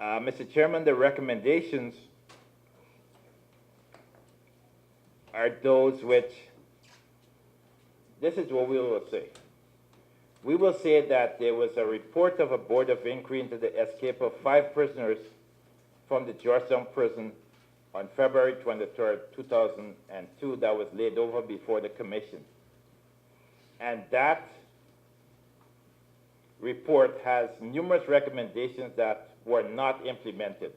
Mr. Chairman, the recommendations are those which, this is what we will say. We will say that there was a report of a board of inquiry into the escape of 5 prisoners from the Georgetown Prison on February 23rd, 2002 that was laid over before the commission. And that report has numerous recommendations that were not implemented.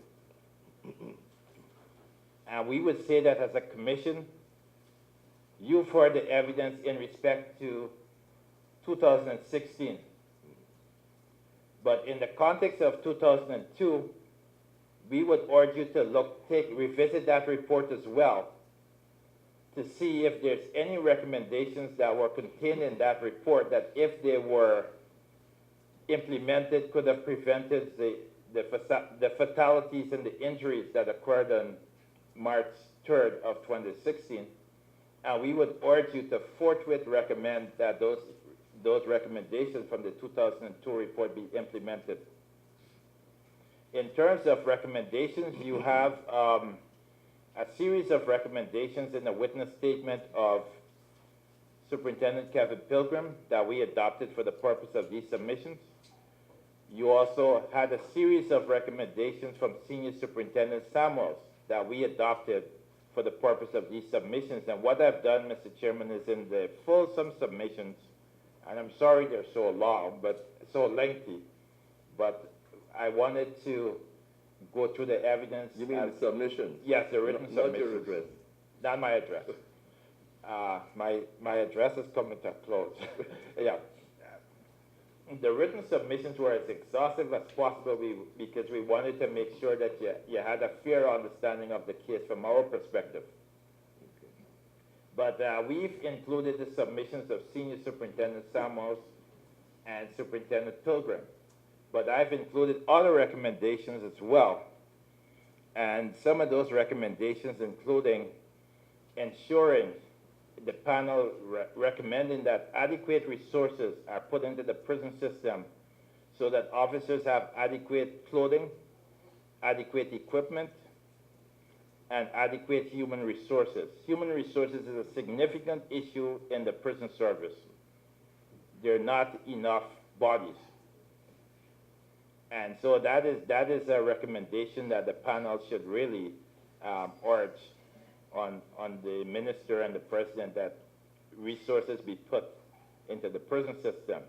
And we would say that as a commission, you've heard the evidence in respect to 2016. But in the context of 2002, we would urge you to revisit that report as well to see if there's any recommendations that were contained in that report that if they were implemented could have prevented the fatalities and the injuries that occurred on March 3rd of 2016. And we would urge you to forthwith recommend that those recommendations from the 2002 report be implemented. In terms of recommendations, you have a series of recommendations in the witness statement of Superintendent Kevin Pilgrim that we adopted for the purpose of these submissions. You also had a series of recommendations from Senior Superintendent Samuels that we adopted for the purpose of these submissions. And what I've done, Mr. Chairman, is in the fulsome submissions, and I'm sorry they're so long, but so lengthy, but I wanted to go through the evidence. You mean the submissions? Yes, the written submissions. Not your address. Not my address. My address is coming to a close. Yeah. The written submissions were as exhaustive as possible because we wanted to make sure that you had a fair understanding of the case from our perspective. Okay. But we've included the submissions of Senior Superintendent Samuels and Superintendent Pilgrim. But I've included other recommendations as well. And some of those recommendations including ensuring the panel recommending that adequate resources are put into the prison system so that officers have adequate clothing, adequate equipment, and adequate human resources. Human resources is a significant issue in the prison service. There are not enough bodies. And so that is a recommendation that the panel should really urge on the minister and the president that resources be put into the prison system.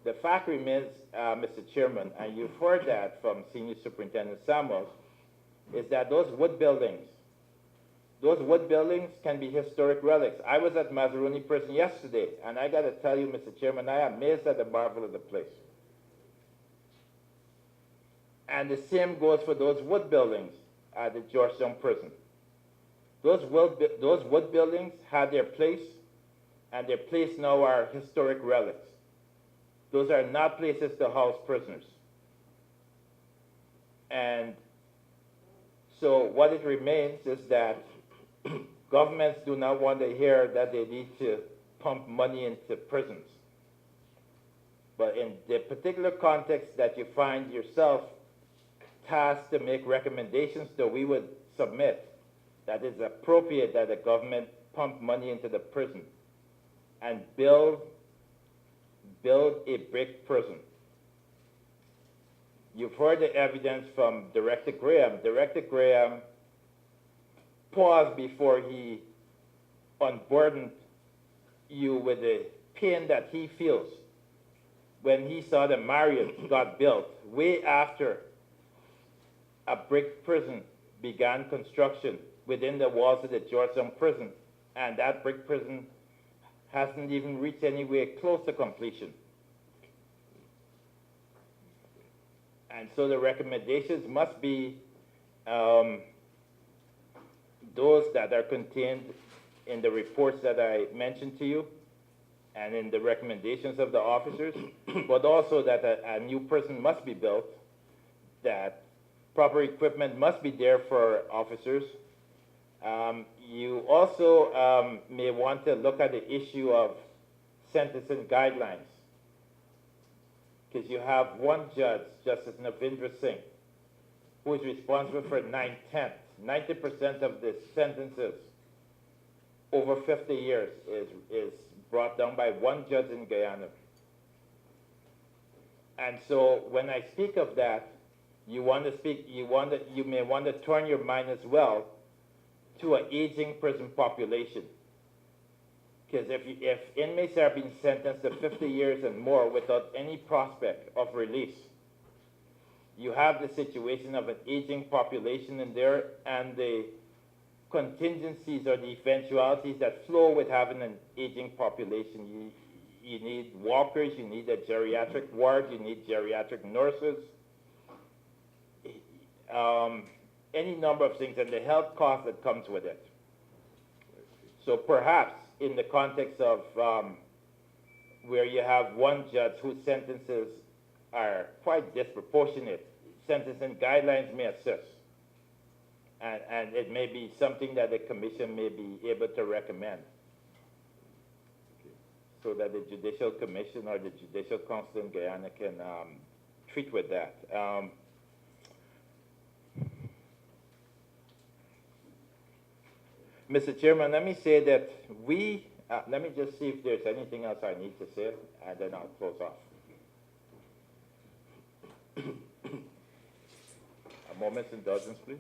The fact remains, Mr. Chairman, and you've heard that from Senior Superintendent Samuels, is that those wood buildings can be historic relics. I was at Mazaruni Prison yesterday, and I got to tell you, Mr. Chairman, I am amazed at the marvel of the place. And the same goes for those wood buildings at the Georgetown Prison. Those wood buildings had their place, and their place now are historic relics. Those are not places to house prisoners. And so what it remains is that governments do not want to hear that they need to pump money into prisons. But in the particular context that you find yourself tasked to make recommendations that we would submit, that it's appropriate that the government pump money into the prison and build a brick prison. You've heard the evidence from Director Graham. Director Graham paused before he unburdened you with the pain that he feels when he saw the Marriott got built way after a brick prison began construction within the walls of the Georgetown Prison, and that brick prison hasn't even reached anywhere close to completion. And so the recommendations must be those that are contained in the reports that I mentioned to you and in the recommendations of the officers, but also that a new prison must be built, that proper equipment must be there for officers. You also may want to look at the issue of sentencing guidelines, because you have one judge, Justice Navindra Singh, who is responsible for 9/10. 90% of the sentences over 50 years is brought down by one judge in Guyana. And so when I speak of that, you may want to turn your mind as well to an aging prison population. Because if inmates are being sentenced to 50 years and more without any prospect of release, you have the situation of an aging population in there, and the contingencies or the eventualities that flow with having an aging population. You need walkers, you need a geriatric ward, you need geriatric nurses, any number of things, and the health cost that comes with it. So perhaps in the context of where you have one judge whose sentences are quite disproportionate, sentencing guidelines may assist. And it may be something that the commission may be able to recommend, so that the Judicial Commission or the Judicial Council in Guyana can treat with that. Mr. Chairman, let me say that let me just see if there's anything else I need to say, and then I'll close off. A moment's indulgence, please.